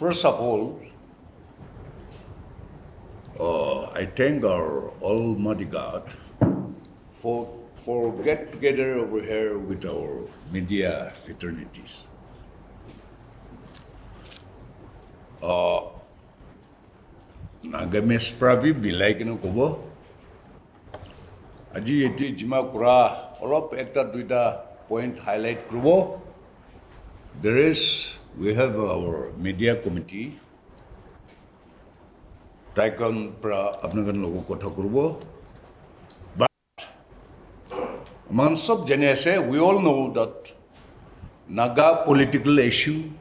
First of all, I thank our Almighty God for get together over here with our media fraternities. Naga mes prabi bilai kino kobo. Aji eti jima kura olop ekta duita point highlight kubo. We have our media committee. Taikon pra apnagan logo kotha kubo. But among sab jane se, we all know that Naga political issue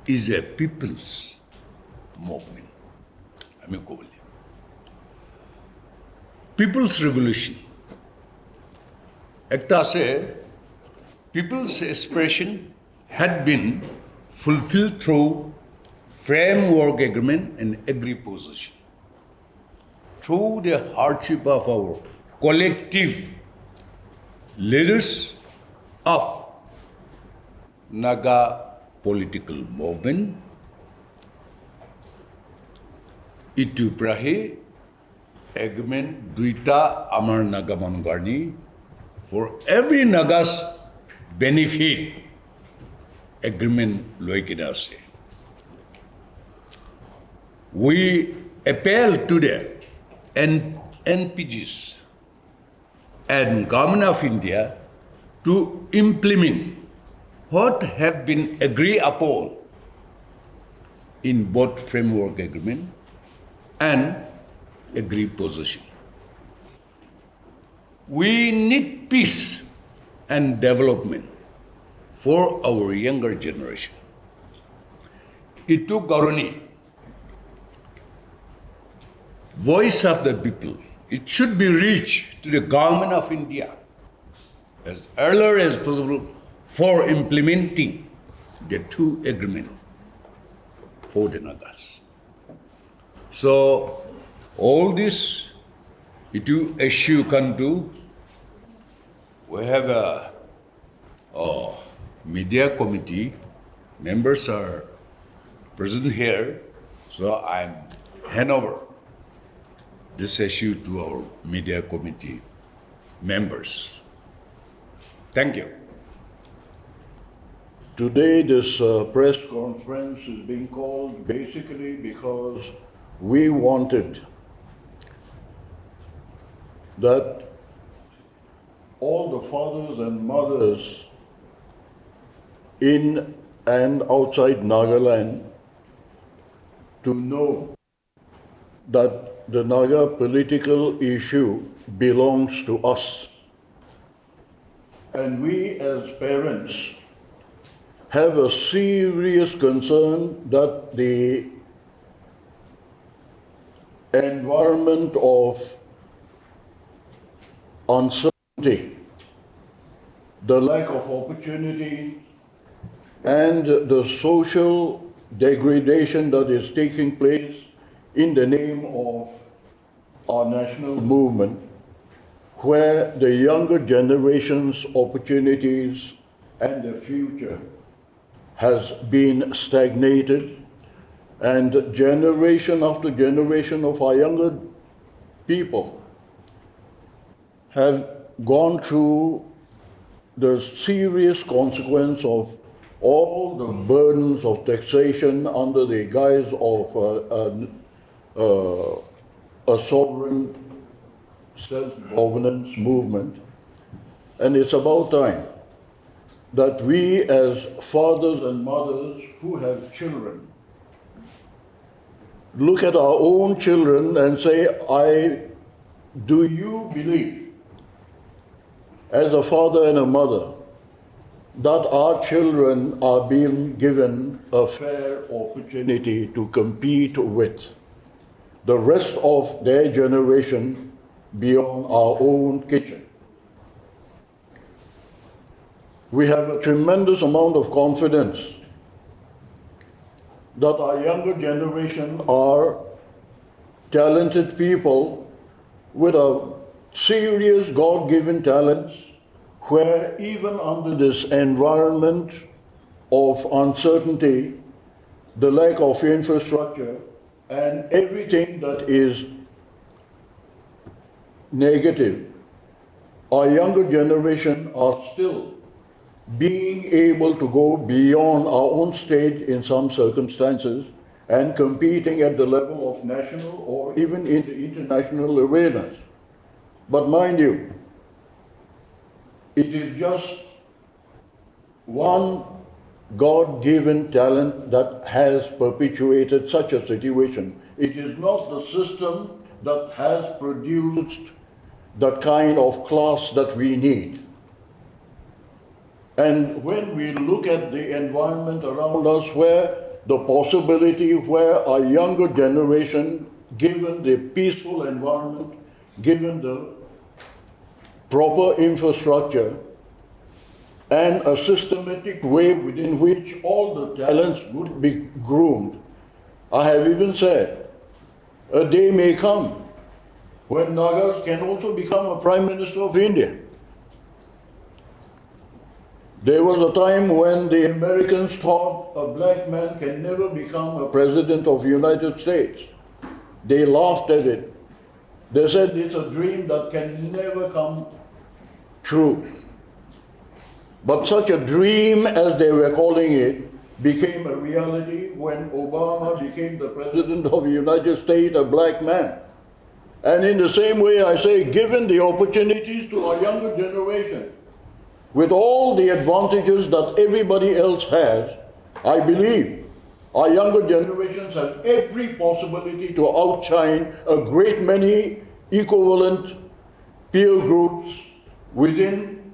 is a people's movement. People's revolution. Ekta se, people's aspiration had been fulfilled through framework agreement and agree position. Through the hardship of our collective leaders of Naga political movement, itu prahe agreement duita amar Naga Mangarni for every Naga's benefit agreement loikinase. We appeal to the NPGs and Government of India to implement what have been agreed upon in both framework agreement and agreed position. We need peace and development for our younger generation. Itu Garoni, voice of the people, it should be reached to the Government of India as earlier as possible for implementing the two agreements for the Nagas. So all this issue can do. We have a media committee. Members are present here, so I'm hand over this issue to our media committee members. Thank you. Today, this press conference is being called basically because we wanted that all the fathers and mothers in and outside Nagaland to know that the Naga political issue belongs to us. And we as parents have a serious concern that the environment of uncertainty, the lack of opportunity, and the social degradation that is taking place in the name of our national movement, where the younger generation's opportunities and the future has been stagnated, and generation after generation of our younger people have gone through the serious consequence of all the burdens of taxation under the guise of a sovereign self-governance movement. And it's about time that we as fathers and mothers who have children look at our own children and say, do you believe, as a father and a mother, that our children are being given a fair opportunity to compete with the rest of their generation beyond our own kitchen? We have a tremendous amount of confidence that our younger generation are talented people with a serious God-given talents, where even under this environment of uncertainty, the lack of infrastructure, and everything that is negative, our younger generation are still being able to go beyond our own stage in some circumstances and competing at the level of national or even in the international awareness. But mind you, it is just one God-given talent that has perpetuated such a situation. It is not the system that has produced the kind of class that we need. And when we look at the environment around us, where the possibility where our younger generation, given the peaceful environment, given the proper infrastructure, and a systematic way within which all the talents would be groomed, I have even said, a day may come when Nagas can also become a Prime Minister of India. There was a time when the Americans thought a black man can never become a president of the United States. They laughed at it. They said it's a dream that can never come true. But such a dream, as they were calling it, became a reality when Obama became the president of the United States, a black man. And in the same way, I say, given the opportunities to our younger generation, with all the advantages that everybody else has, I believe our younger generations have every possibility to outshine a great many equivalent peer groups within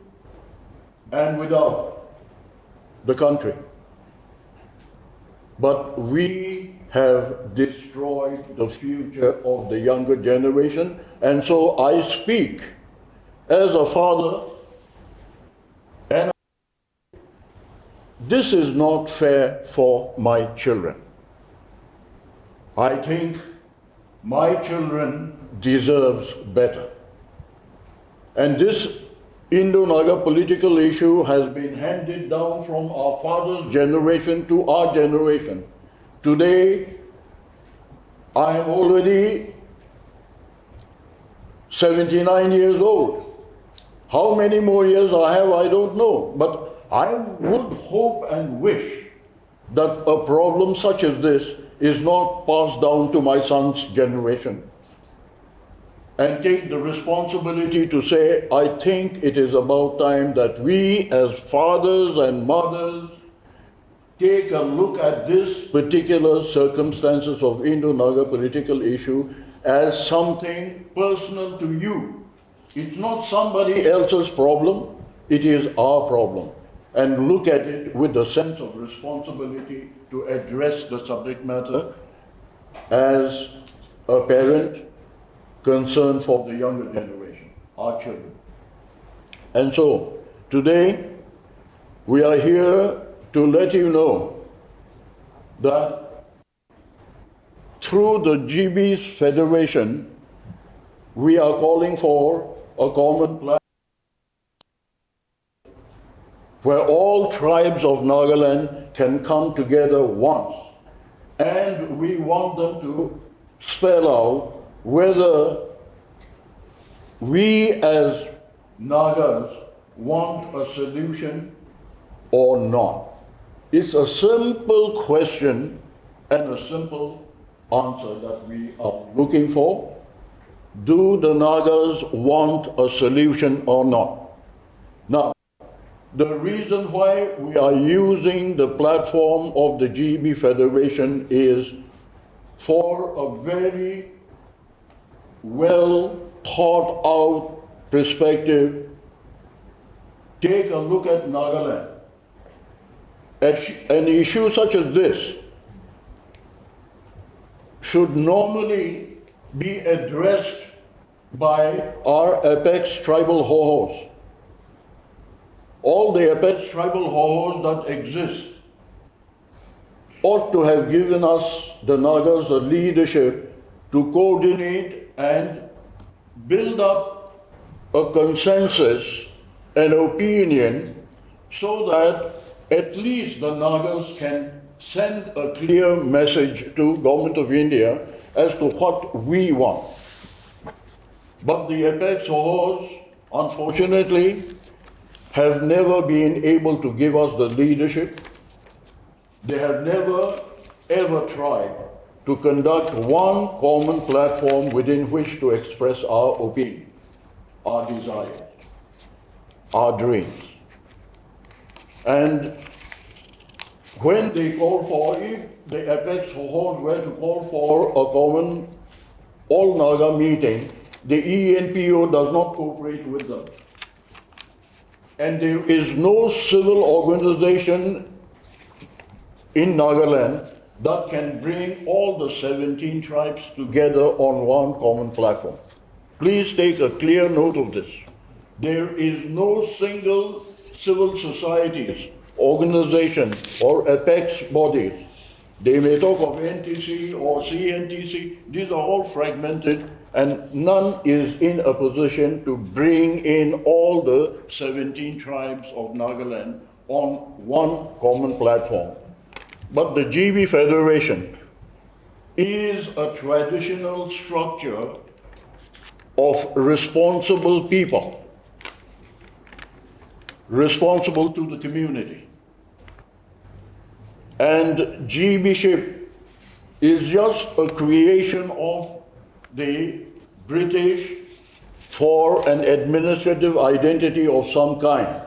and without the country. But we have destroyed the future of the younger generation, and so I speak as a father, and this is not fair for my children. I think my children deserves better. And this Indo-Naga political issue has been handed down from our father's generation to our generation. Today, I am already 79 years old. How many more years I have, I don't know. But I would hope and wish that a problem such as this is not passed down to my son's generation. And take the responsibility to say, I think it is about time that we as fathers and mothers take a look at this particular circumstances of Indo-Naga political issue as something personal to you. It's not somebody else's problem, it is our problem. And look at it with a sense of responsibility to address the subject matter as a parent concerned for the younger generation, our children. And so, today, we are here to let you know that through the GBs Federation, we are calling for a common platform where all tribes of Nagaland can come together once. And we want them to spell out whether we as Nagas want a solution or not. It's a simple question and a simple answer that we are looking for. Do the Nagas want a solution or not? Now, the reason why we are using the platform of the GB Federation is for a very well thought out perspective. Take a look at Nagaland. An issue such as this should normally be addressed by our apex tribal hohos. All the apex tribal hohos that exist ought to have given us, the Nagas, the leadership to coordinate and build up a consensus, an opinion, so that at least the Nagas can send a clear message to Government of India as to what we want. But the apex Sohos, unfortunately, have never been able to give us the leadership. They have never ever tried to conduct one common platform within which to express our opinion, our desires, our dreams. And when they call for, if the apex Sohos were to call for a common all Naga meeting, the ENPO does not cooperate with them. And there is no civil organization in Nagaland that can bring all the 17 tribes together on one common platform. Please take a clear note of this. There is no single civil societies, organization, or apex bodies. They may talk of NTC or CNTC. These are all fragmented, and none is in a position to bring in all the 17 tribes of Nagaland on one common platform. But the GB Federation is a traditional structure of responsible people, responsible to the community. And GB-ship is just a creation of the British for an administrative identity of some kind.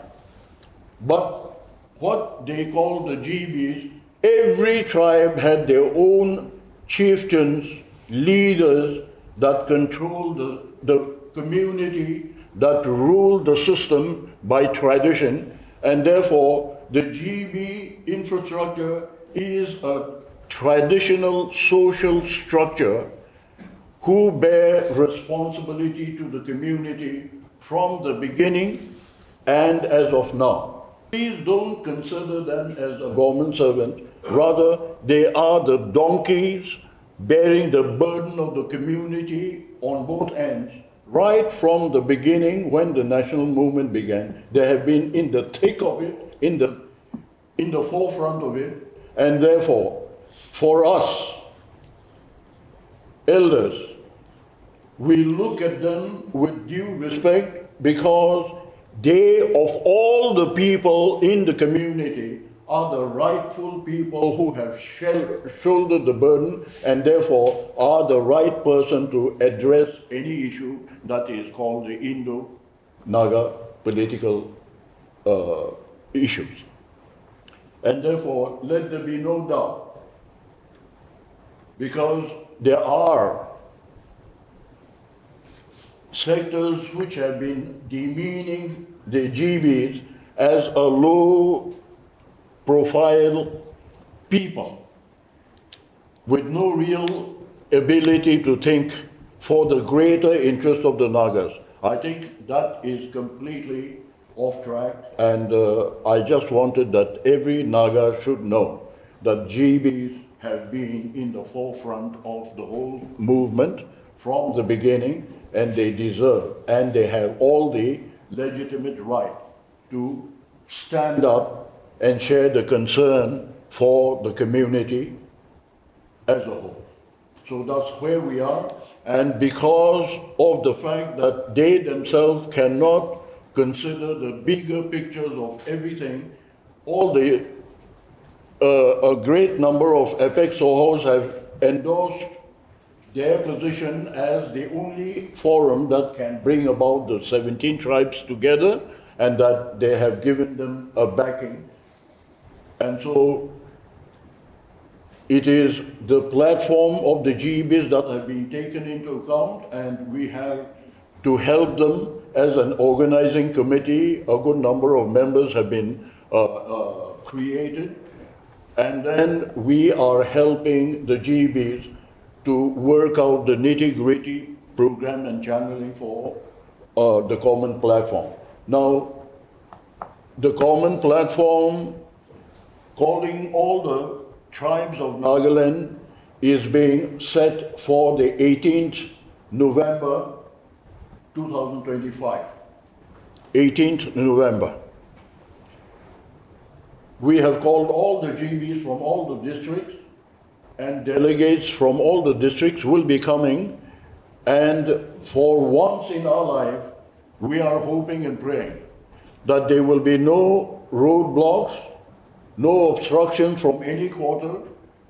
But what they call the GBs, every tribe had their own chieftains, leaders that controlled the community, that ruled the system by tradition, and therefore the GB infrastructure is a traditional social structure who bear responsibility to the community from the beginning and as of now. Please don't consider them as a government servant. Rather, they are the donkeys bearing the burden of the community on both ends. Right from the beginning, when the national movement began, they have been in the thick of it, in the forefront of it, and therefore, for us, elders, we look at them with due respect because they, of all the people in the community, are the rightful people who have shouldered the burden and therefore are the right person to address any issue that is called the Indo-Naga political issues. And therefore, let there be no doubt, because there are sectors which have been demeaning the GBs as a low profile people with no real ability to think for the greater interest of the Nagas. I think that is completely off track, and I just wanted that every Naga should know that GBs have been in the forefront of the whole movement from the beginning, and they deserve, and they have all the legitimate right to stand up and share the concern for the community as a whole. So that's where we are, and because of the fact that they themselves cannot consider the bigger pictures of everything, a great number of apex Sohos have endorsed their position as the only forum that can bring about the 17 tribes together, and that they have given them a backing. And so it is the platform of the GBs that have been taken into account, and we have to help them as an organizing committee. A good number of members have been created, and then we are helping the GBs to work out the nitty-gritty program and channeling for the common platform. Now, the common platform, calling all the tribes of Nagaland, is being set for the 18th November 2025. 18th November. We have called all the GBs from all the districts, and delegates from all the districts will be coming. And for once in our life, we are hoping and praying that there will be no roadblocks, no obstruction from any quarter,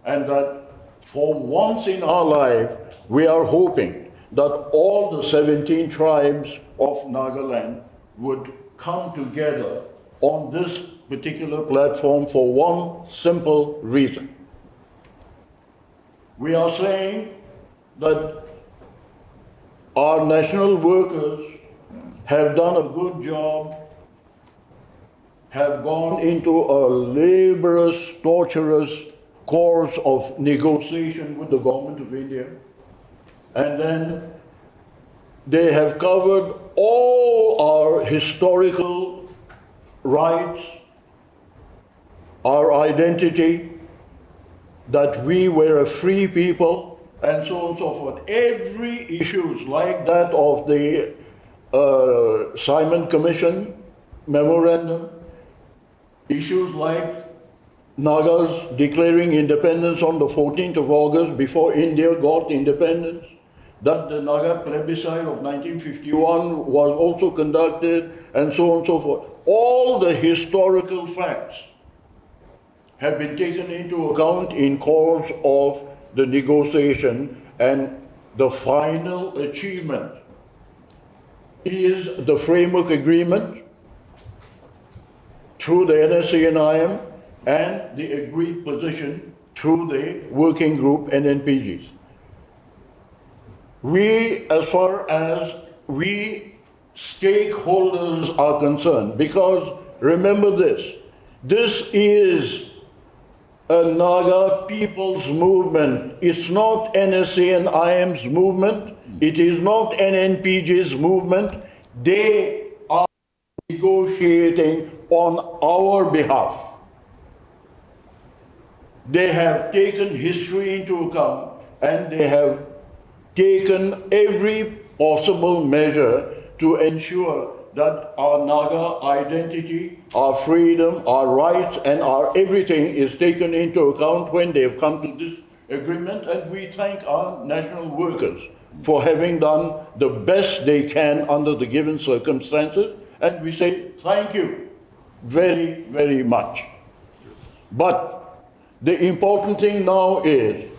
and that for once in our life, we are hoping that all the 17 tribes of Nagaland would come together on this particular platform for one simple reason. We are saying that our national workers have done a good job, have gone into a laborious, torturous course of negotiation with the government of India, and then they have covered all our historical rights, our identity, that we were a free people, and so on and so forth. Every issues like that of the Simon Commission memorandum, issues like Nagas declaring independence on the 14th of August before India got independence, that the Naga plebiscite of 1951 was also conducted, and so on and so forth. All the historical facts have been taken into account in course of the negotiation, and the final achievement is the framework agreement through the NSC and IM and the agreed position through the working group NNPGs. We, as far as we stakeholders are concerned, because remember this is a Naga people's movement. It's not NSA and IM's movement. It is not NNPG's movement. They are negotiating on our behalf. They have taken history into account, and they have taken every possible measure to ensure that our Naga identity, our freedom, our rights, and our everything is taken into account when they have come to this agreement. And we thank our national workers for having done the best they can under the given circumstances. And we say thank you very, very much. But the important thing now is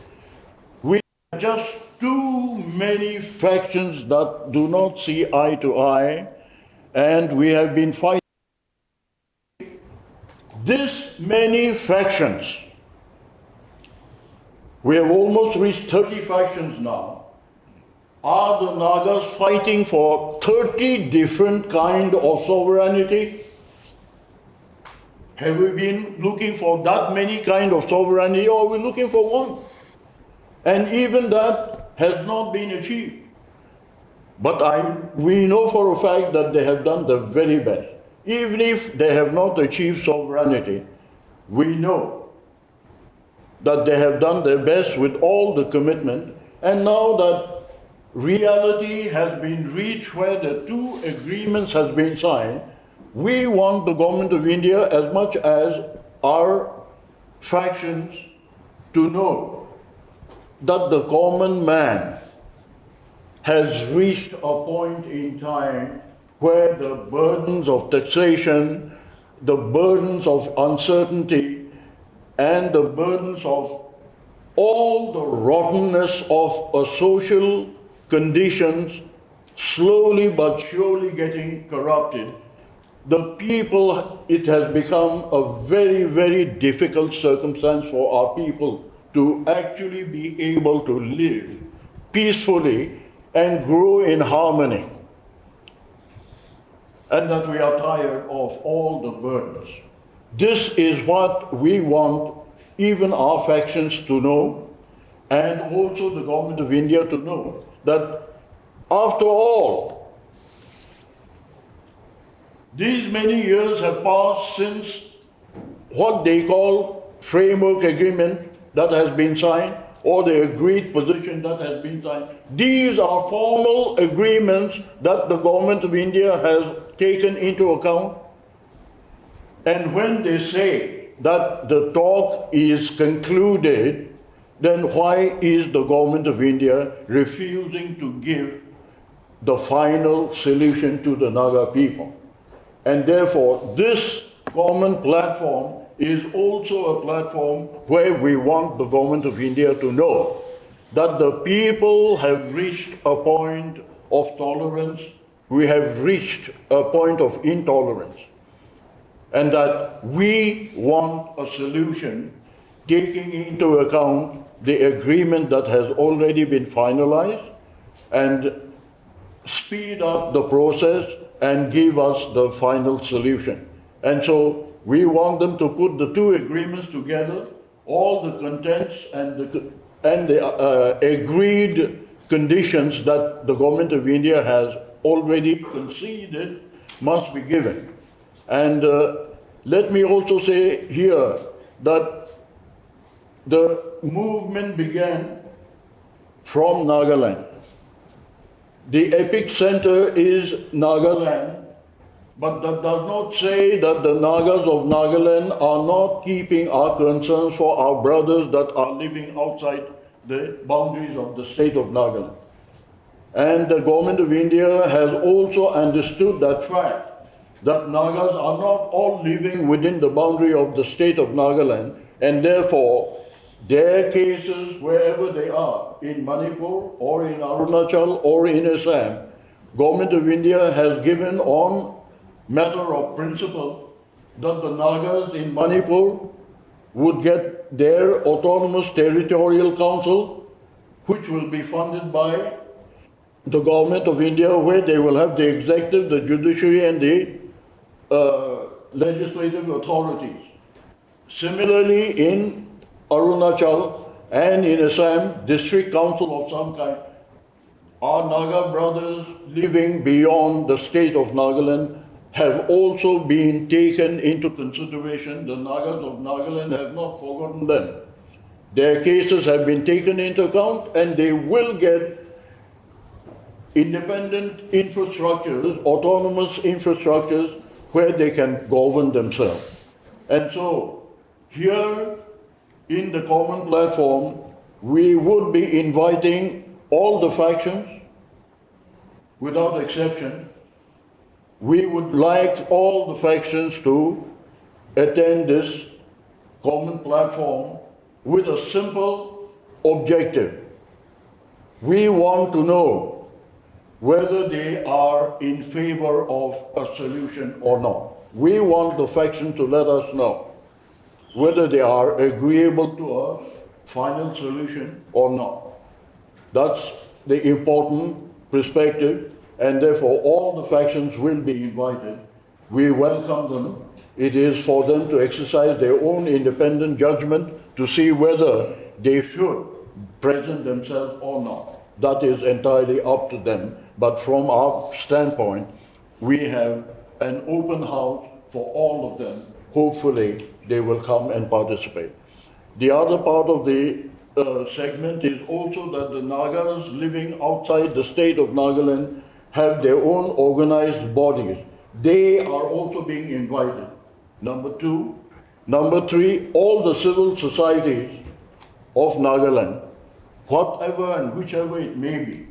we have just too many factions that do not see eye to eye, and we have been fighting this many factions. We have almost reached 30 factions now. Are the Nagas fighting for 30 different kinds of sovereignty? Have we been looking for that many kinds of sovereignty, or are we looking for one? And even that has not been achieved. But we know for a fact that they have done the very best. Even if they have not achieved sovereignty, we know that they have done their best with all the commitment. And now that reality has been reached where the two agreements has been signed, we want the government of India, as much as our factions, to know that the common man has reached a point in time where the burdens of taxation, the burdens of uncertainty, and the burdens of all the rottenness of a social conditions slowly but surely getting corrupted. The people, it has become a very, very difficult circumstance for our people to actually be able to live peacefully and grow in harmony. And that we are tired of all the burdens. This is what we want even our factions to know, and also the government of India to know, that after all, these many years have passed since what they call framework agreement that has been signed, or the agreed position that has been signed. These are formal agreements that the government of India has taken into account. And when they say that the talk is concluded, then why is the government of India refusing to give the final solution to the Naga people? And therefore, this common platform is also a platform where we want the government of India to know that the people have reached a point of tolerance, we have reached a point of intolerance, and that we want a solution taking into account the agreement that has already been finalized and speed up the process and give us the final solution. And so we want them to put the two agreements together, all the contents and the agreed conditions that the government of India has already conceded must be given. And let me also say here that the movement began from Nagaland. The epic center is Nagaland, but that does not say that the Nagas of Nagaland are not keeping our concerns for our brothers that are living outside the boundaries of the state of Nagaland. And the government of India has also understood that fact, that Nagas are not all living within the boundary of the state of Nagaland, and therefore their cases, wherever they are, in Manipur or in Arunachal or in Assam, government of India has given on matter of principle that the Nagas in Manipur would get their autonomous territorial council, which will be funded by the government of India, where they will have the executive, the judiciary, and the legislative authorities. Similarly, in Arunachal and in Assam, district council of some kind, our Naga brothers living beyond the state of Nagaland have also been taken into consideration. The Nagas of Nagaland have not forgotten them. Their cases have been taken into account, and they will get independent infrastructures, autonomous infrastructures, where they can govern themselves. And so, here in the common platform, we would be inviting all the factions, without exception. We would like all the factions to attend this common platform with a simple objective. We want to know whether they are in favor of a solution or not. We want the faction to let us know whether they are agreeable to a final solution or not. That's the important perspective, and therefore all the factions will be invited. We welcome them. It is for them to exercise their own independent judgment to see whether they should present themselves or not. That is entirely up to them. But from our standpoint, we have an open house for all of them. Hopefully, they will come and participate. The other part of the segment is also that the Nagas living outside the state of Nagaland have their own organized bodies. They are also being invited. Number two. Number three, all the civil societies of Nagaland, whatever and whichever it may be,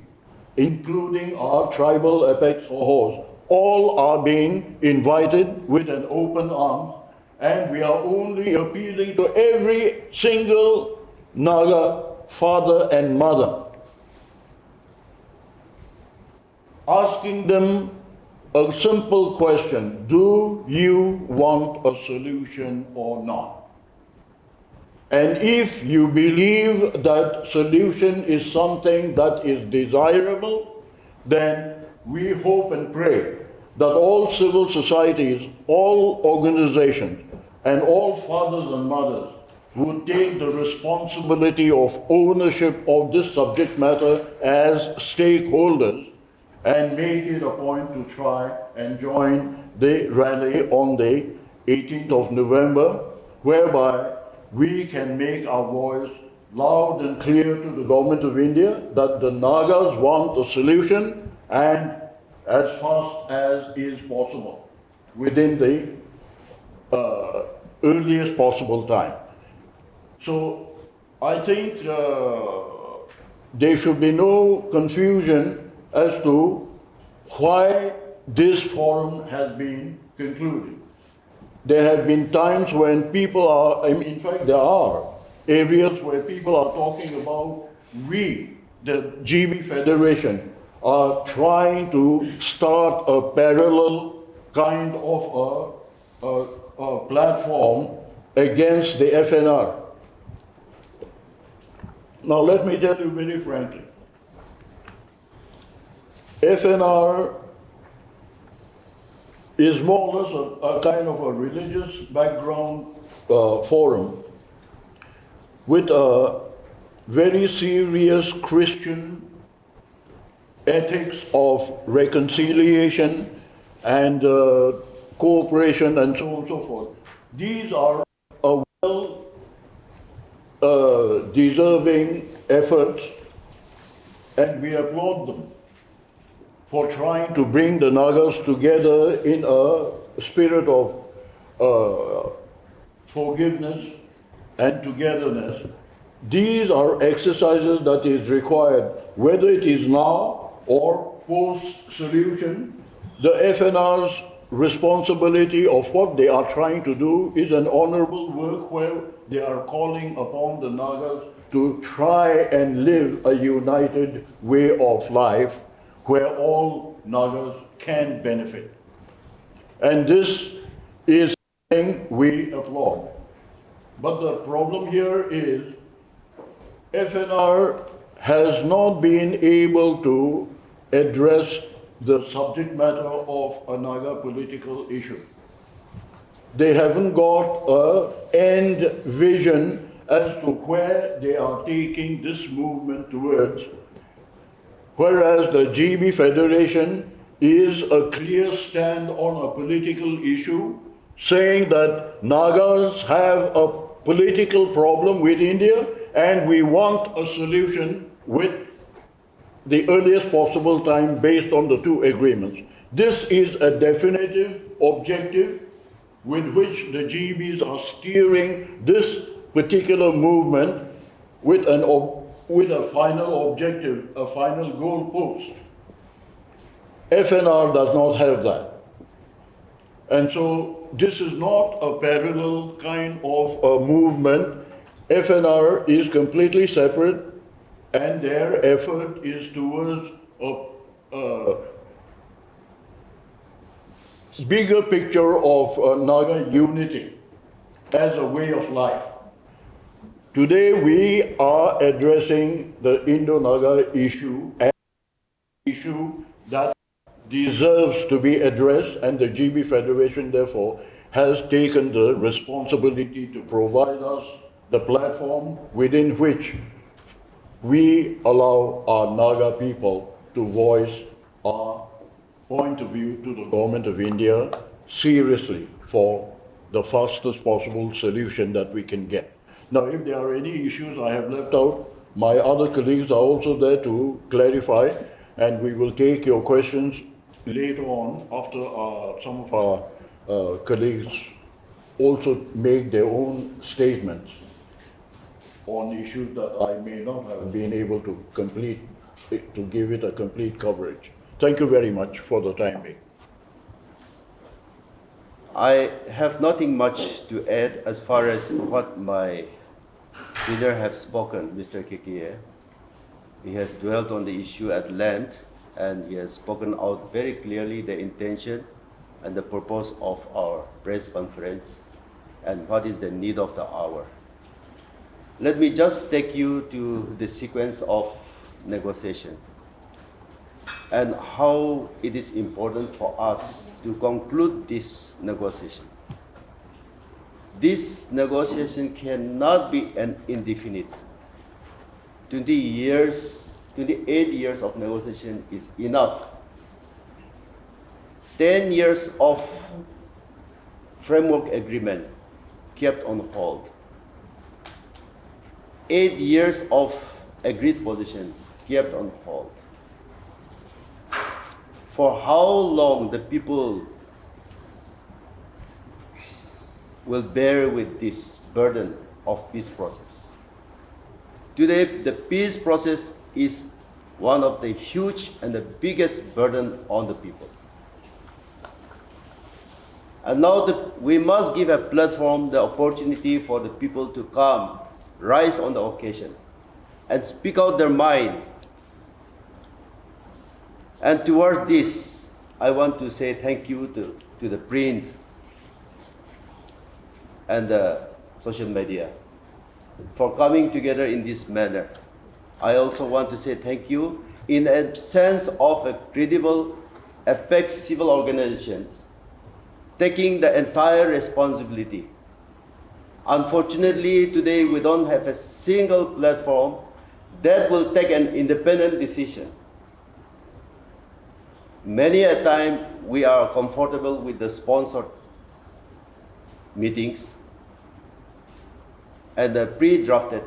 including our tribal apex hosts, all are being invited with an open arm, and we are only appealing to every single Naga father and mother, asking them a simple question: do you want a solution or not? And if you believe that solution is something that is desirable, then we hope and pray that all civil societies, all organizations, and all fathers and mothers would take the responsibility of ownership of this subject matter as stakeholders and make it a point to try and join the rally on the 18th of November, whereby we can make our voice loud and clear to the government of India that the Nagas want a solution, and as fast as is possible within the earliest possible time. So I think there should be no confusion as to why this forum has been concluded. There have been times when people are, in fact, there are areas where people are talking about we, the GB Federation, are trying to start a parallel kind of a platform against the FNR. Now, let me tell you very frankly, FNR is more or less a kind of a religious background forum with a very serious Christian ethics of reconciliation and cooperation and so on and so forth. These are a well deserving efforts, and we applaud them for trying to bring the Nagas together in a spirit of forgiveness and togetherness. These are exercises that is required, whether it is now or post-solution. The FNR's responsibility of what they are trying to do is an honorable work where they are calling upon the Nagas to try and live a united way of life where all Nagas can benefit. And this is something we applaud. But the problem here is FNR has not been able to address the subject matter of a Naga political issue. They haven't got an end vision as to where they are taking this movement towards, whereas the GB Federation is a clear stand on a political issue, saying that Nagas have a political problem with India and we want a solution with the earliest possible time based on the two agreements. This is a definitive objective with which the GBs are steering this particular movement with a final objective, a final goal post. FNR does not have that. And so this is not a parallel kind of a movement. FNR is completely separate, and their effort is towards a bigger picture of Naga unity as a way of life. Today we are addressing the Indo-Naga issue as an issue that deserves to be addressed, and the GB Federation therefore has taken the responsibility to provide us the platform within which we allow our Naga people to voice our point of view to the government of India seriously for the fastest possible solution that we can get. Now, if there are any issues I have left out, my other colleagues are also there to clarify, and we will take your questions later on after some of our colleagues also make their own statements on issues that I may not have been able to give it a complete coverage. Thank you very much for the time being. I have nothing much to add as far as what my senior have spoken, Mr. Kikie. He has dwelt on the issue at length, and he has spoken out very clearly the intention and the purpose of our press conference and what is the need of the hour. Let me just take you to the sequence of negotiation and how it is important for us to conclude this negotiation. This negotiation cannot be an indefinite. 28 years of negotiation is enough. 10 years of framework agreement kept on hold. 8 years of agreed position kept on hold. For how long the people will bear with this burden of peace process. Today, the peace process is one of the huge and the biggest burden on the people. And now we must give a platform, the opportunity for the people to come, rise on the occasion, and speak out their mind. And towards this, I want to say thank you to the print and the social media for coming together in this manner. I also want to say thank you in a sense of a credible apex civil organizations taking the entire responsibility. Unfortunately, today we don't have a single platform that will take an independent decision. Many a time we are comfortable with the sponsored meetings and the pre-drafted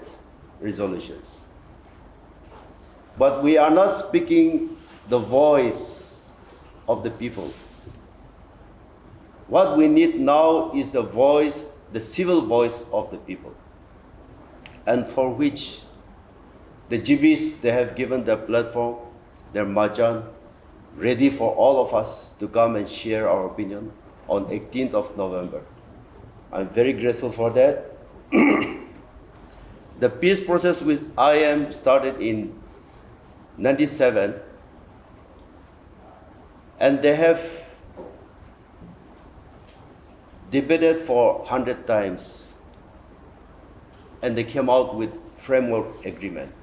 resolutions. But we are not speaking the voice of the people. What we need now is the voice, the civil voice of the people, and for which the GBs, they have given their platform, their majan, ready for all of us to come and share our opinion on 18th of November. I'm very grateful for that. The peace process with IM started in 97, and they have debated for 100 times, and they came out with framework agreement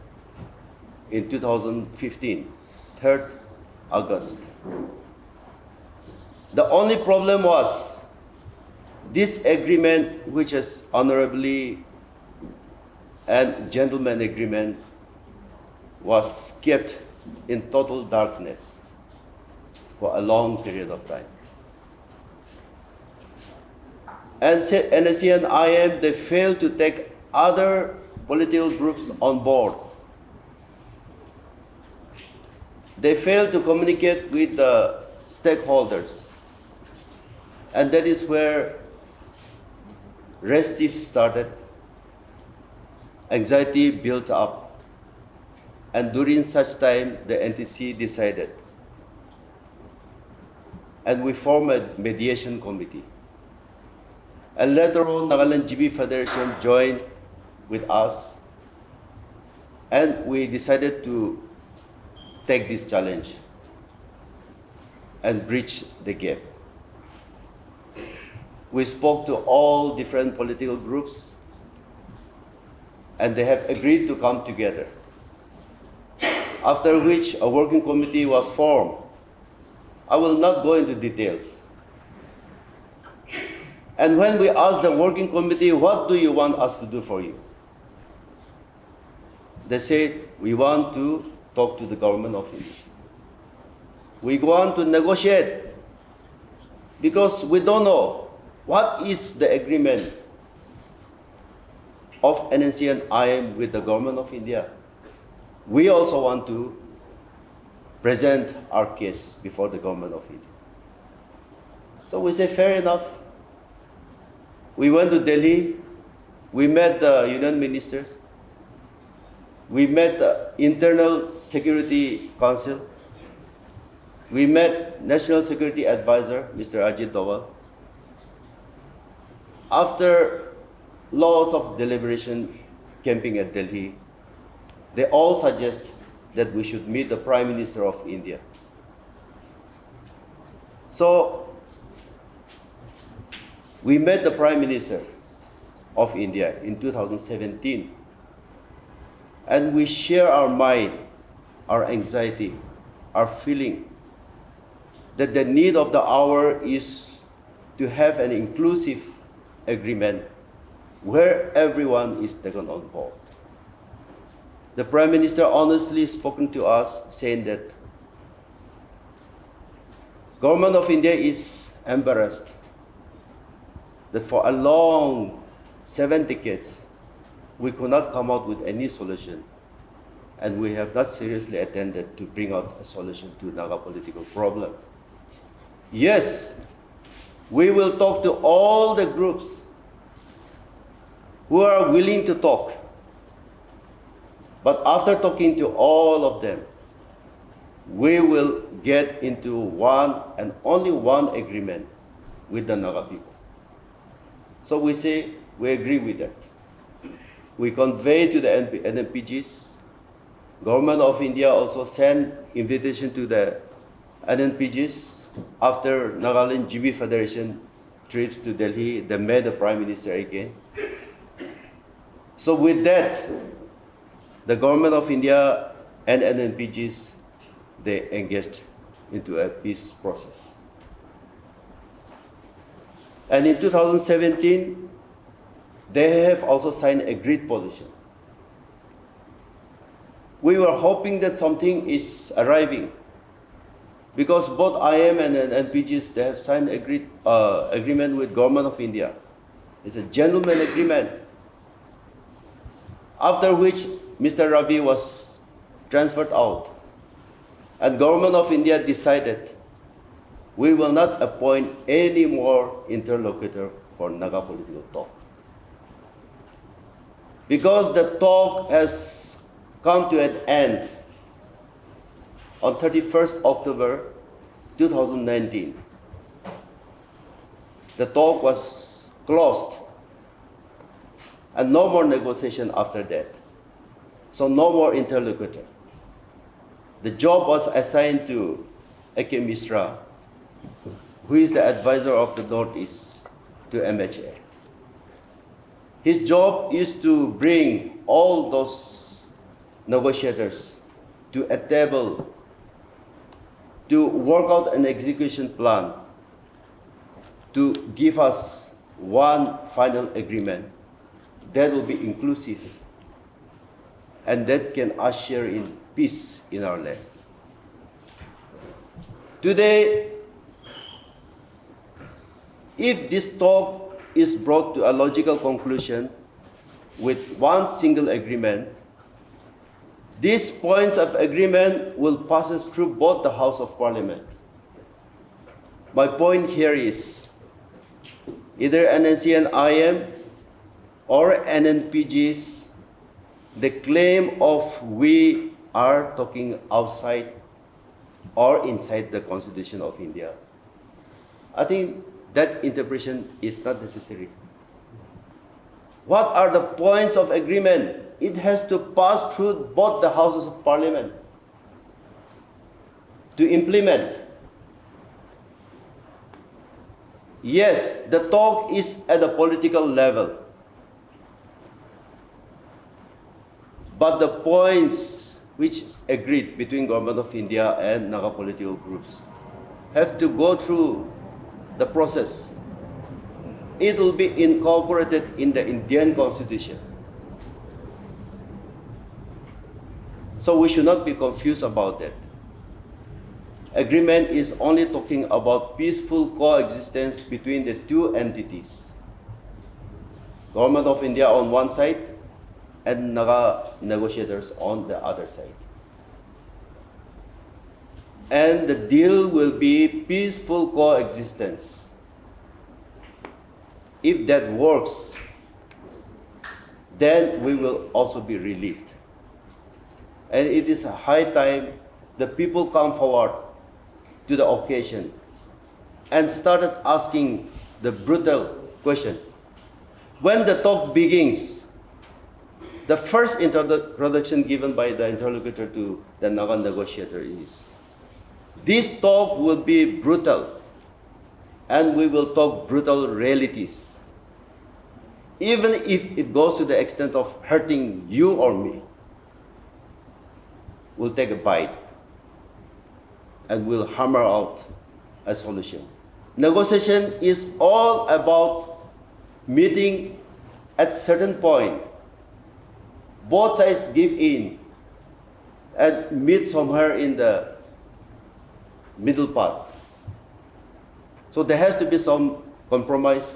in 2015, 3rd August. The only problem was this agreement, which is honorably and gentleman agreement, was kept in total darkness for a long period of time. And NSC and IM, they failed to take other political groups on board. They failed to communicate with the stakeholders. And that is where restive started, anxiety built up. And during such time, the NTC decided. And we formed a mediation committee. And later on, Naga GB Federation joined with us, and we decided to take this challenge and bridge the gap. We spoke to all different political groups, and they have agreed to come together. After which a working committee was formed. I will not go into details. And when we asked the working committee, what do you want us to do for you? They said, we want to talk to the government of India. We want to negotiate because we don't know what is the agreement of NNC and IM with the government of India. We also want to present our case before the government of India. So we say, fair enough. We went to Delhi, we met the Union Ministers, we met the Internal Security Council, we met National Security Advisor, Mr. Ajit Doval. After lots of deliberation camping at Delhi, they all suggest that we should meet the Prime Minister of India. So, we met the Prime Minister of India in 2017, and we share our mind, our anxiety, our feeling that the need of the hour is to have an inclusive agreement where everyone is taken on board. The Prime Minister honestly spoken to us saying that government of India is embarrassed that for a long 7 decades, we could not come out with any solution. And we have not seriously attended to bring out a solution to Naga political problem. Yes, we will talk to all the groups who are willing to talk. But after talking to all of them, we will get into one and only one agreement with the Naga people. So we say we agree with that. We convey to the NNPGs. Government of India also sent invitation to the NNPGs after Nagaland GB Federation trips to Delhi. They met the Prime Minister again. So with that, the Government of India and NNPGs, they engaged into a peace process. And in 2017, they have also signed a agreed position. We were hoping that something is arriving because both IM and NPGs, they have signed agreement with Government of India. It's a gentleman agreement. After which Mr. Ravi was transferred out. And Government of India decided we will not appoint any more interlocutor for Naga political talk. Because the talk has come to an end on 31st October 2019. The talk was closed and no more negotiation after that. So no more interlocutor. The job was assigned to A.K. Mishra, who is the advisor of the Northeast to MHA. His job is to bring all those negotiators to a table to work out an execution plan to give us one final agreement that will be inclusive and that can usher in peace in our land. Today, if this talk is brought to a logical conclusion with one single agreement, these points of agreement will pass us through both the House of Parliament. My point here is either NNC and IM or NNPGs, the claim of we are talking outside or inside the Constitution of India, I think that interpretation is not necessary. What are the points of agreement? It has to pass through both the Houses of Parliament to implement. Yes, the talk is at the political level, but the points which is agreed between Government of India and Naga political groups have to go through the process. It will be incorporated in the Indian Constitution. So we should not be confused about that. Agreement is only talking about peaceful coexistence between the two entities. Government of India on one side and Naga negotiators on the other side. And the deal will be peaceful coexistence. If that works, then we will also be relieved. And it is a high time the people come forward to the occasion and started asking the brutal question. When the talk begins, the first introduction given by the interlocutor to the Naga negotiator is, this talk will be brutal and we will talk brutal realities. Even if it goes to the extent of hurting you or me, we'll take a bite and we'll hammer out a solution. Negotiation is all about meeting at a certain point. Both sides give in and meet somewhere in the middle part. So there has to be some compromise.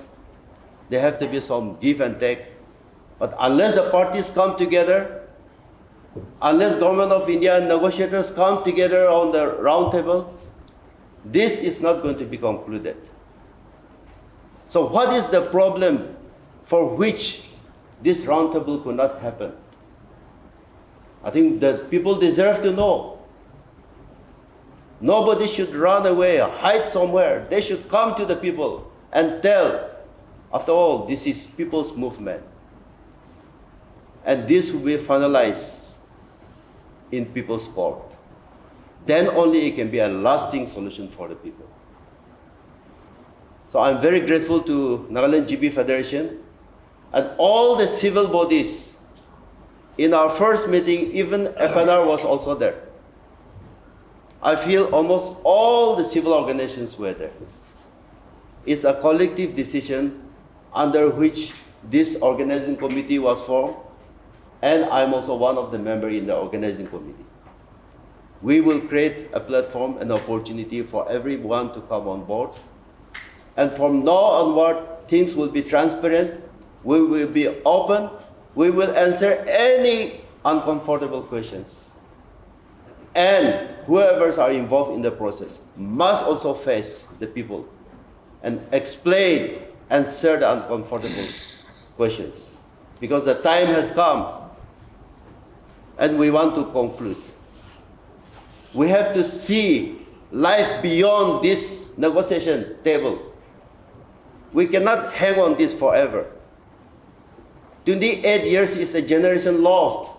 There have to be some give and take. But unless the parties come together, unless Government of India and negotiators come together on the round table, this is not going to be concluded. So what is the problem for which this roundtable could not happen. I think that people deserve to know. Nobody should run away or hide somewhere. They should come to the people and tell, after all, this is people's movement. And this will be finalized in people's court. Then only it can be a lasting solution for the people. So I'm very grateful to Naga GB Federation and all the civil bodies. In our first meeting, even FNR was also there. I feel almost all the civil organizations were there. It's a collective decision under which this organizing committee was formed, and I'm also one of the members in the organizing committee. We will create a platform, an opportunity for everyone to come on board. And from now onward, things will be transparent, we will be open, we will answer any uncomfortable questions. And whoever are involved in the process must also face the people and explain, answer the uncomfortable questions. Because the time has come and we want to conclude. We have to see life beyond this negotiation table. We cannot hang on this forever. 28 years is a generation lost.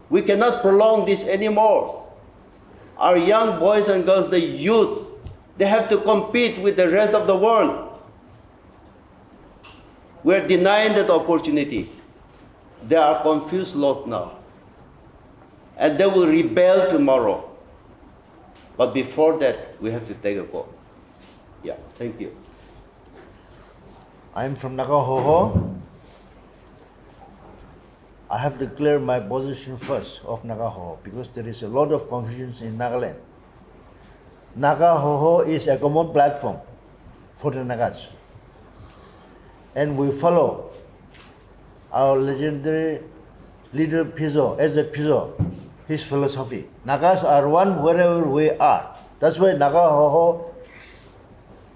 We cannot prolong this anymore. Our young boys and girls, the youth, they have to compete with the rest of the world. We're denying that opportunity. They are confused lot now. And they will rebel tomorrow. But before that, we have to take a vote. Yeah, thank you. I'm from Naga Hoho. I have to clear my position first of Naga Hoho because there is a lot of confusion in Nagaland. Naga Hoho is a common platform for the Nagas. And we follow our legendary leader Piso, as a Piso, his philosophy. Nagas are one wherever we are. That's why Naga Hoho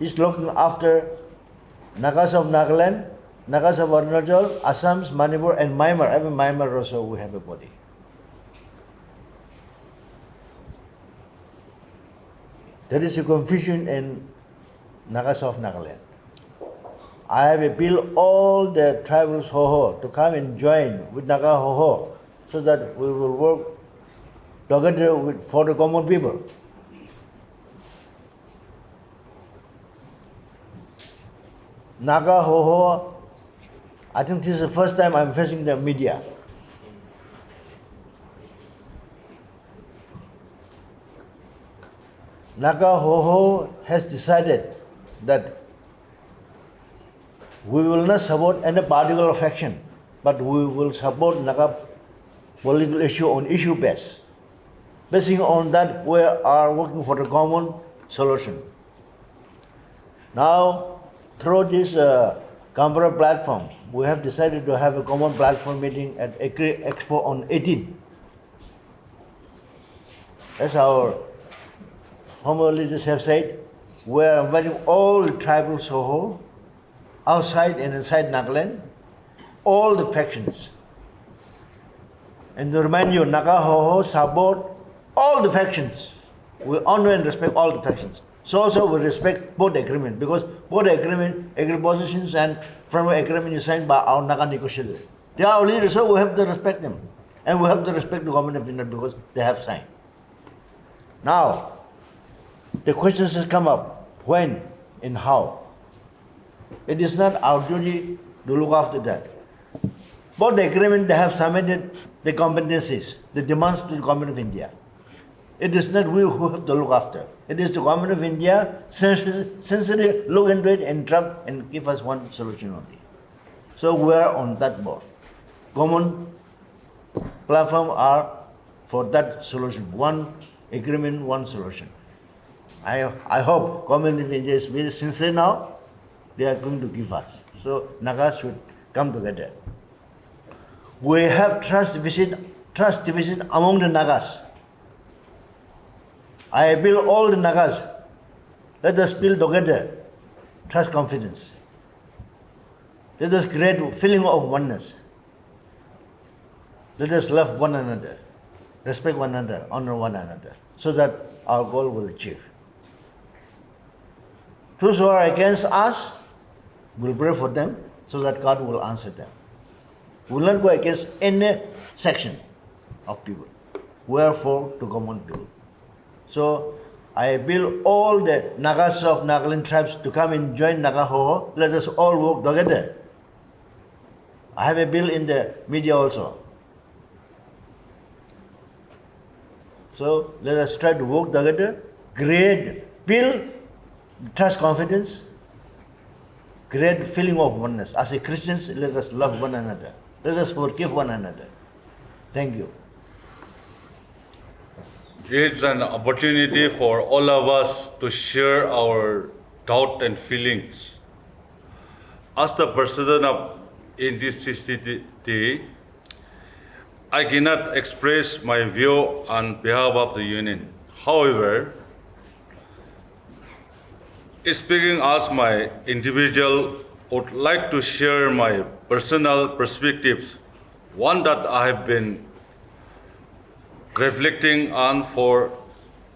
is looking after Nagas of Nagaland, Nagas of Arunachal, Assam's, Manipur, and Myanmar. Even Myanmar also we have a body. There is a confusion in Nagas of Nagaland. I have appealed all the tribals Hoho to come and join with Naga Hoho so that we will work together for the common people. Naga Hoho, I think this is the first time I'm facing the media. Naga Hoho has decided that we will not support any particular faction, but we will support Naga political issue on issue base. Basing on that, we are working for the common solution. Now, through this Common Platform, we have decided to have a common platform meeting at Expo on 18. As our former leaders have said, we are inviting all tribal Soho, outside and inside Nagaland, all the factions. And to remind you, Naga Hoho support all the factions. We honor and respect all the factions. So also we respect both agreement because both agreement, positions and framework agreement is signed by our Naga negotiators. They are our leaders, so we have to respect them. And we have to respect the government of India because they have signed. Now, the questions has come up, when and how. It is not our duty to look after that. Both the agreement, they have submitted the competencies, the demands to the government of India. It is not we who have to look after. It is the government of India sincerely look into it and draft and give us one solution only. So we are on that board. Common platform are for that solution. One agreement, one solution. I hope government of India is very sincere now. They are going to give us. So Naga should come together. We have trust division among the Nagas. I appeal all the Nagas, let us build together trust, confidence. Let us create a feeling of oneness. Let us love one another, respect one another, honor one another, so that our goal will achieve. Those who are against us, we'll pray for them so that God will answer them. We will not go against any section of people. Wherefore to common people. So I appeal all the Nagas of Nagaland tribes to come and join Naga Hoho. Let us all work together. I have a bill in the media also. So let us try to work together, build trust, confidence, create feeling of oneness. As a Christians, let us love one another. Let us forgive one another. Thank you. It's an opportunity for all of us to share our doubt and feelings. As the president of NDCCT, I cannot express my view on behalf of the union. However, speaking as my individual, would like to share my personal perspectives, one that I have been reflecting on for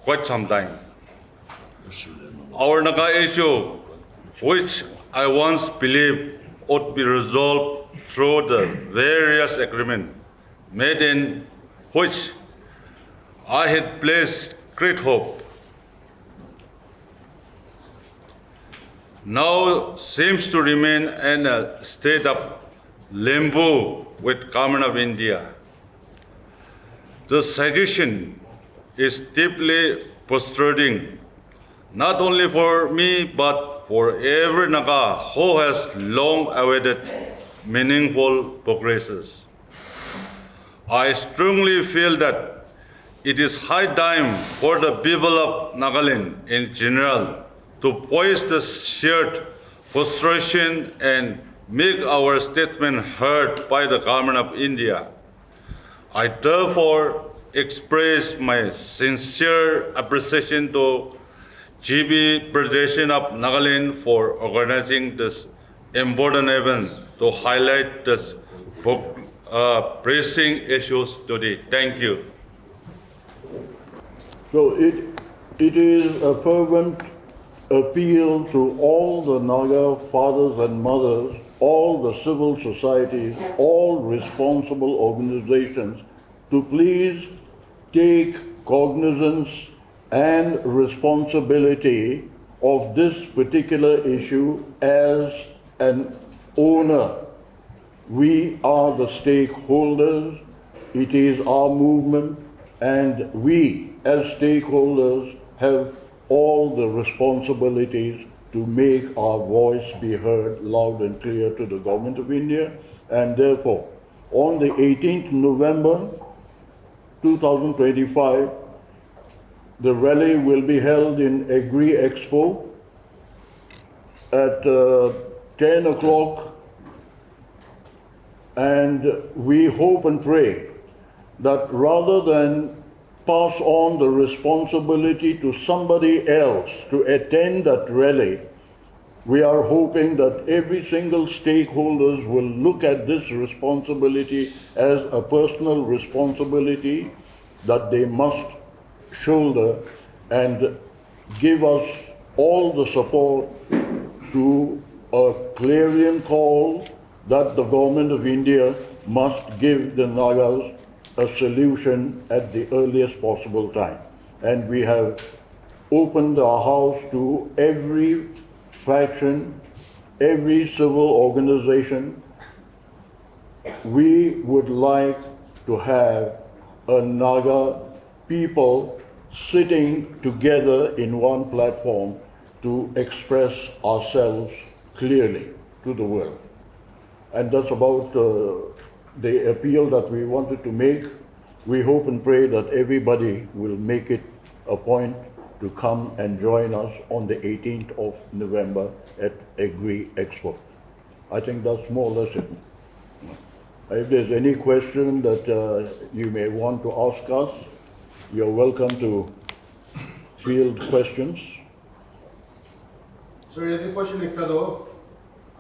quite some time. Our Naga issue, which I once believed would be resolved through the various agreements made in which I had placed great hope, now seems to remain in a state of limbo with Government of India. The situation is deeply frustrating, not only for me, but for every Naga who has long awaited meaningful progresses. I strongly feel that it is high time for the people of Nagaland in general to voice the shared frustration and make our statement heard by the Government of India. I therefore express my sincere appreciation to GB Federation of Nagaland for organizing this important event to highlight this pressing issues today. Thank you. So it is a fervent appeal to all the Naga fathers and mothers, all the civil societies, all responsible organizations to please take cognizance and responsibility of this particular issue as an owner. We are the stakeholders, it is our movement, and we as stakeholders have all the responsibilities to make our voice be heard loud and clear to the Government of India. And therefore, on the 18th November 2025, the rally will be held in Agri Expo at 10 o'clock, and we hope and pray that rather than pass on the responsibility to somebody else to attend that rally, we are hoping that every single stakeholders will look at this responsibility as a personal responsibility that they must shoulder and give us all the support to a clarion call that the Government of India must give the Nagas a solution at the earliest possible time. And we have opened our house to every faction, every civil organization. We would like to have a Naga people sitting together in one platform to express ourselves clearly to the world. And that's about the appeal that we wanted to make. We hope and pray that everybody will make it a point to come and join us on the 18th of November at Agri Expo. I think that's more or less it. If there's any question that you may want to ask us, you're welcome to field questions. Sir, yung question ni Kado,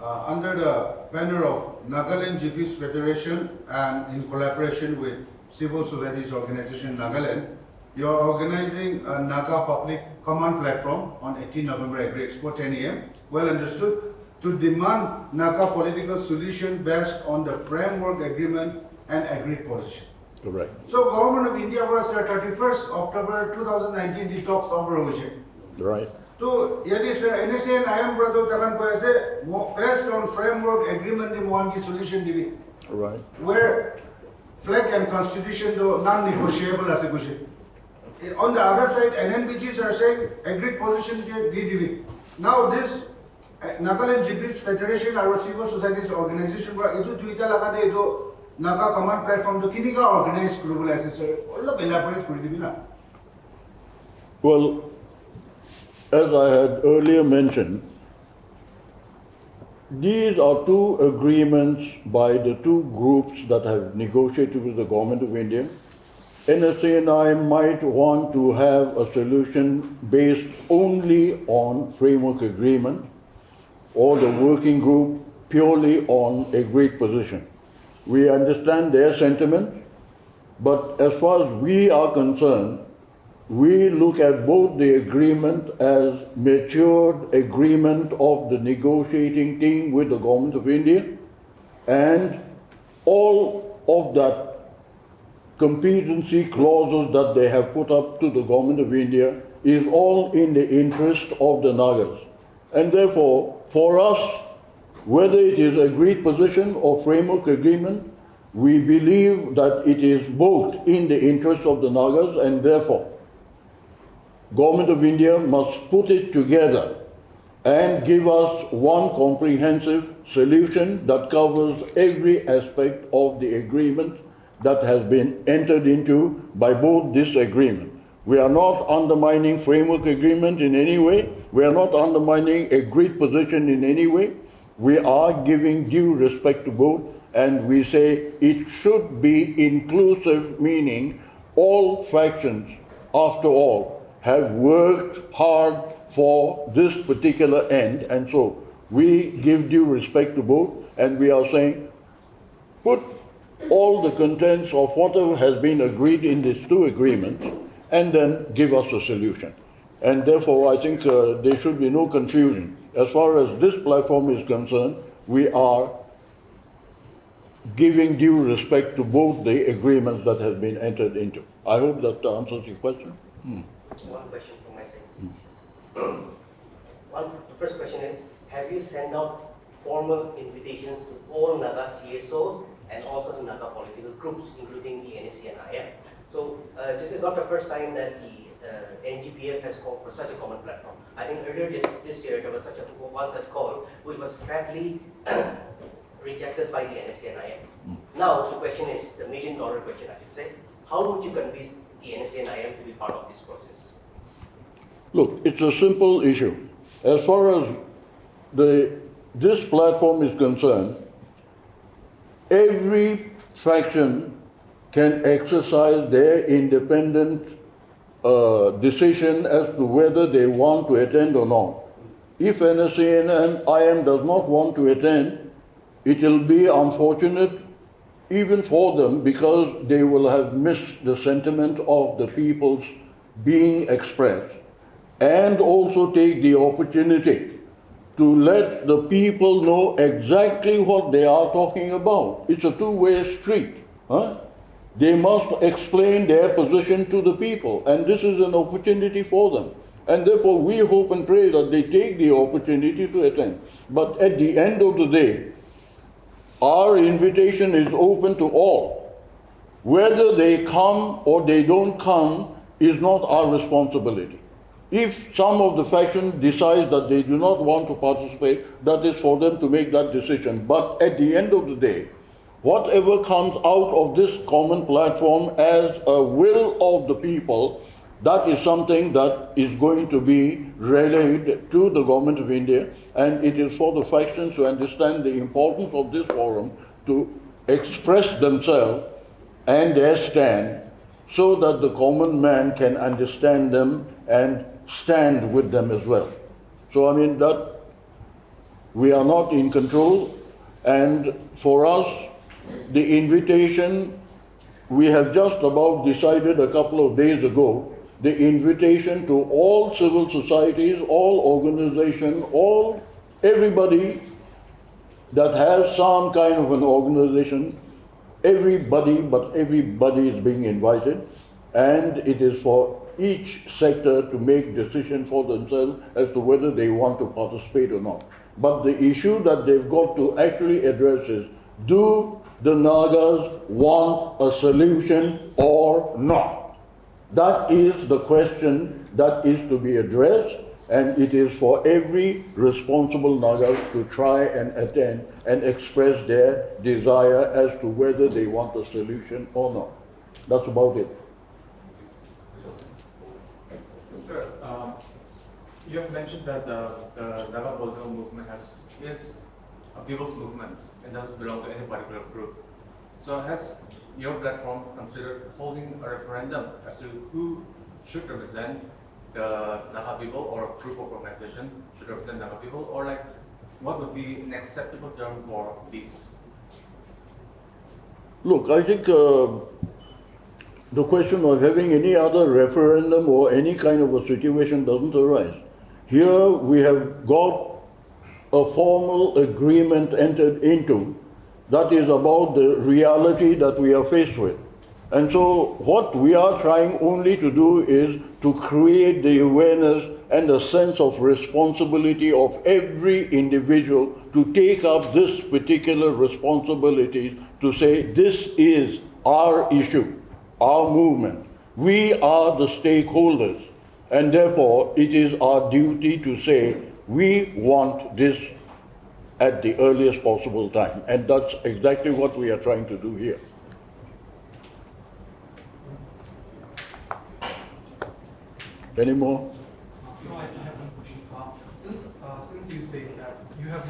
under the banner of Nagaland GBs Federation and in collaboration with civil societies organization Nagaland, you are organizing a Naga Public Common Platform on 18 November Agri Expo 10 a.m. Well understood, to demand Naga political solution based on the framework agreement and agreed position. Correct. So Government of India was 31st October 2019 the talks over ocean. Right. So यदि NSA and IM brother तकन को ऐसे based on framework agreement the one की solution दिवी. Right. Where flag and constitution do non-negotiable as a कुछ. On the other side, NNBGs are saying agreed position के दिवी. Now this Nagaland GBs Federation or civil societies organization का इधर Twitter लगा दे इधर Naga Common Platform to किन्हीं का organize global assessor. Allah elaborate करी दिवी ना. Well, as I had earlier mentioned, these are two agreements by the two groups that have negotiated with the Government of India. NSA and I might want to have a solution based only on framework agreement, or the working group purely on agreed position. We understand their sentiment, but as far as we are concerned, we look at both the agreement as matured agreement of the negotiating team with the Government of India, and all of that competency clauses that they have put up to the Government of India is all in the interest of the Nagas. And therefore, for us, whether it is agreed position or framework agreement, we believe that it is both in the interest of the Nagas, and therefore, Government of India must put it together and give us one comprehensive solution that covers every aspect of the agreement that has been entered into by both this agreement. We are not undermining framework agreement in any way. We are not undermining agreed position in any way. We are giving due respect to both, and we say it should be inclusive, meaning all factions, after all, have worked hard for this particular end, and so we give due respect to both, and we are saying, put all the contents of whatever has been agreed in these two agreements, and then give us a solution. And therefore, I think there should be no confusion. As far as this platform is concerned, we are giving due respect to both the agreements that have been entered into. I hope that answers your question. One question from my side. The first question is, have you sent out formal invitations to all Naga CSOs and also to Naga political groups, including the NSC and IM? So this is not the first time that the NGPF has called for such a common platform. I think earlier this year there was one such call, which was flatly rejected by the NSC and IM. Now the question is, the million-dollar question I should say, how would you convince the NSC and IM to be part of this process? Look, it's a simple issue. As far as this platform is concerned, every faction can exercise their independent decision as to whether they want to attend or not. If NSA and IM does not want to attend, it will be unfortunate even for them, because they will have missed the sentiment of the people's being expressed, and also take the opportunity to let the people know exactly what they are talking about. It's a two-way street. They must explain their position to the people, and this is an opportunity for them. And therefore, we hope and pray that they take the opportunity to attend. But at the end of the day, our invitation is open to all. Whether they come or they don't come is not our responsibility. If some of the factions decide that they do not want to participate, that is for them to make that decision. But at the end of the day, whatever comes out of this common platform as a will of the people, that is something that is going to be relayed to the Government of India, and it is for the factions to understand the importance of this forum to express themselves and their stand, so that the common man can understand them and stand with them as well. So I mean, that We are not in control. And for us, the invitation, we have just about decided a couple of days ago, the invitation to all civil societies, all organizations, everybody that has some kind of an organization, everybody is being invited, and it is for each sector to make decision for themselves as to whether they want to participate or not. But the issue that they've got to actually address is, do the Nagas want a solution or not? That is the question that is to be addressed, and it is for every responsible Naga to try and attend and express their desire as to whether they want a solution or not. That's about it. Sir, you have mentioned that the Naga political movement is a people's movement and doesn't belong to any particular group. So has your platform considered holding a referendum as to who should represent the Naga people, or a group of organization should represent Naga people, or like what would be an acceptable term for peace? Look, I think the question of having any other referendum or any kind of a situation doesn't arise. Here we have got a formal agreement entered into that is about the reality that we are faced with. And so what we are trying only to do is to create the awareness and a sense of responsibility of every individual to take up this particular responsibility to say, this is our issue, our movement. We are the stakeholders, and therefore it is our duty to say, we want this at the earliest possible time. And that's exactly what we are trying to do here. Any more? So I have one question. Since you say that you have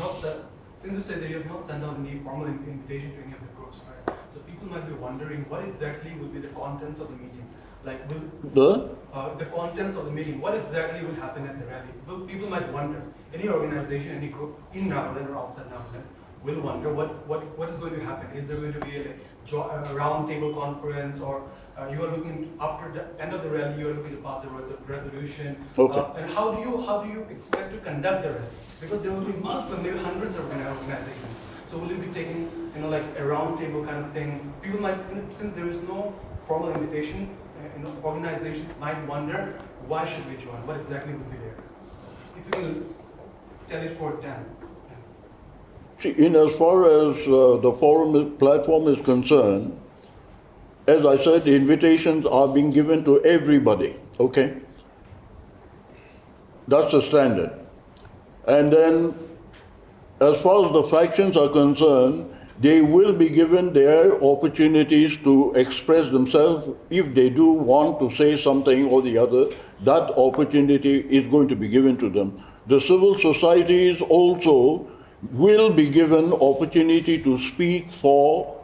not sent out any formal invitation to any of the groups, right? So people might be wondering what exactly will be the contents of the meeting. Like, will the contents of the meeting, what exactly will happen at the rally? People might wonder. Any organization, any group in Nagaland or outside Nagaland will wonder what is going to happen. Is there going to be a round table conference, or you are looking, after the end of the rally, you are looking to pass a resolution? Okay. And how do you expect to conduct the rally? Because there will be multiple, maybe hundreds of organizations. So will you be taking, like a round table kind of thing? People might, since there is no formal invitation, organizations might wonder, why should we join? What exactly will be there? If you can tell it for them. See, in as far as the forum platform is concerned, as I said, the invitations are being given to everybody, okay? That's the standard. And then, as far as the factions are concerned, they will be given their opportunities to express themselves. If they do want to say something or the other, that opportunity is going to be given to them. The civil societies also will be given opportunity to speak for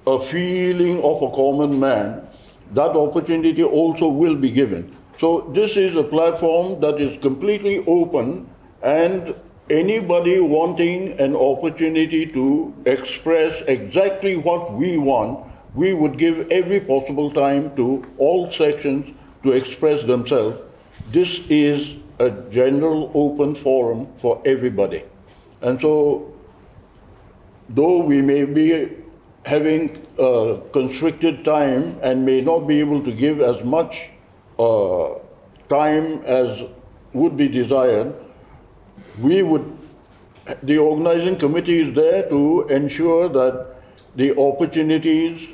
a feeling of a common man. That opportunity also will be given. So this is a platform that is completely open, and anybody wanting an opportunity to express exactly what we want, we would give every possible time to all sections to express themselves. This is a general open forum for everybody. And so, though we may be having constricted time and may not be able to give as much time as would be desired, the organizing committee is there to ensure that the opportunities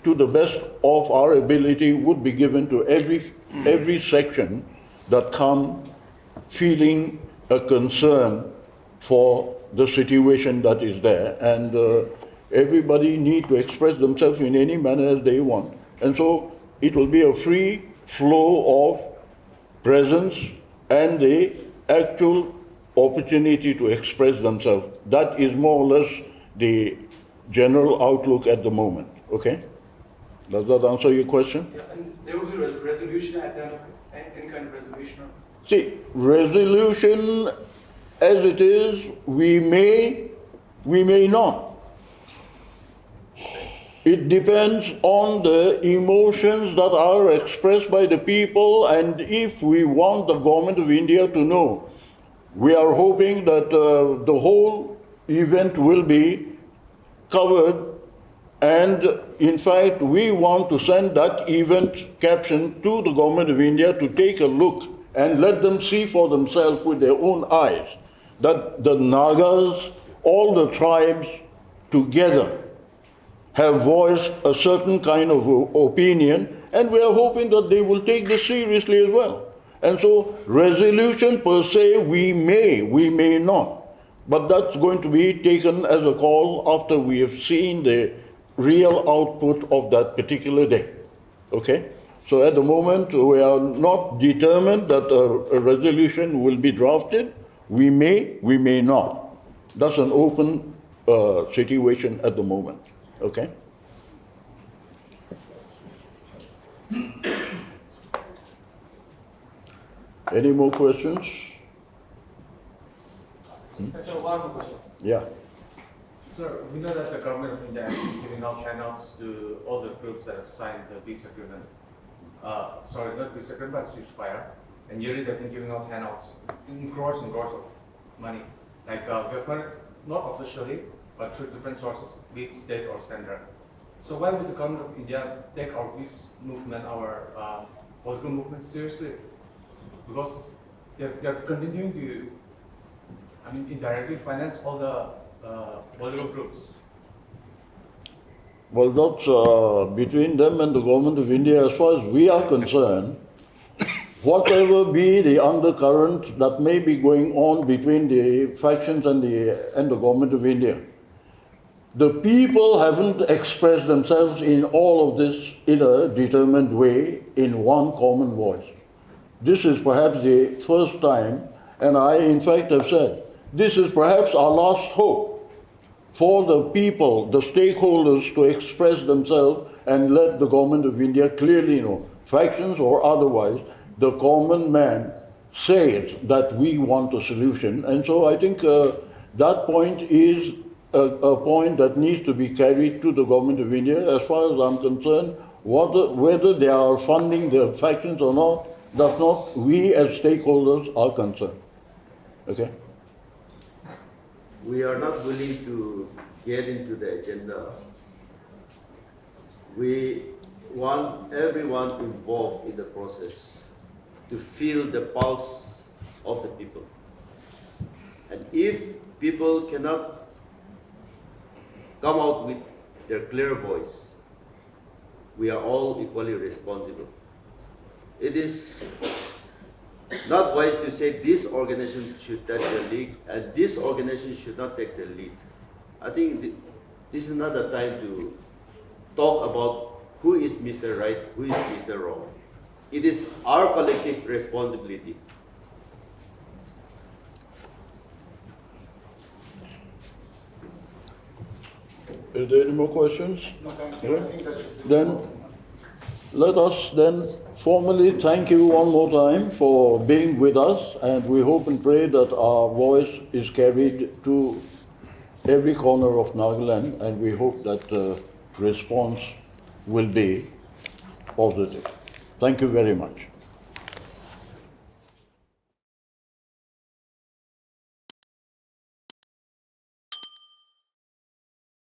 to the best of our ability would be given to every section that come feeling a concern for the situation that is there. And everybody need to express themselves in any manner as they want. And so it will be a free flow of presence and the actual opportunity to express themselves. That is more or less the general outlook at the moment. Okay? Does that answer your question? Yeah, and there will be resolution at the end of any kind of resolution? See, resolution as it is, we may not. It depends on the emotions that are expressed by the people, and if we want the government of India to know, we are hoping that the whole event will be covered, and in fact, we want to send that event caption to the government of India to take a look and let them see for themselves with their own eyes that the Nagas, all the tribes together, have voiced a certain kind of opinion, and we are hoping that they will take this seriously as well. And so, resolution per se, we may not, but that's going to be taken as a call after we have seen the real output of that particular day. Okay? So at the moment, we are not determined that a resolution will be drafted. We may not. That's an open situation at the moment. Okay? Any more questions? So one more question. Yeah. Sir, we know that the government of India has been giving out handouts to all the groups that have signed the peace agreement. Sorry, not peace agreement, but ceasefire. And yearly they've been giving out handouts in crores and crores of money. Like we have heard, not officially, but through different sources, be it state or standard. So why would the government of India take our peace movement, our political movement seriously? Because they're continuing to, indirectly finance all the political groups. Well, that's between them and the government of India. As far as we are concerned, whatever be the undercurrent that may be going on between the factions and the government of India, the people haven't expressed themselves in all of this in a determined way, in one common voice. This is perhaps the first time, and I in fact have said, this is perhaps our last hope for the people, the stakeholders, to express themselves and let the government of India clearly know, factions or otherwise, the common man says that we want a solution. And so I think that point is a point that needs to be carried to the government of India. As far as I'm concerned, whether they are funding the factions or not, that's not we as stakeholders are concerned. Okay? We are not willing to get into the agenda. We want everyone involved in the process to feel the pulse of the people. And if people cannot come out with their clear voice, we are all equally responsible. It is not wise to say this organization should take the lead and this organization should not take the lead. I think this is not the time to talk about who is Mr. Right, who is Mr. Wrong. It is our collective responsibility. Is there any more questions? No, thank you. I think that should be Then let us then formally thank you one more time for being with us, and we hope and pray that our voice is carried to every corner of Nagaland, and we hope that the response will be positive. Thank you very much.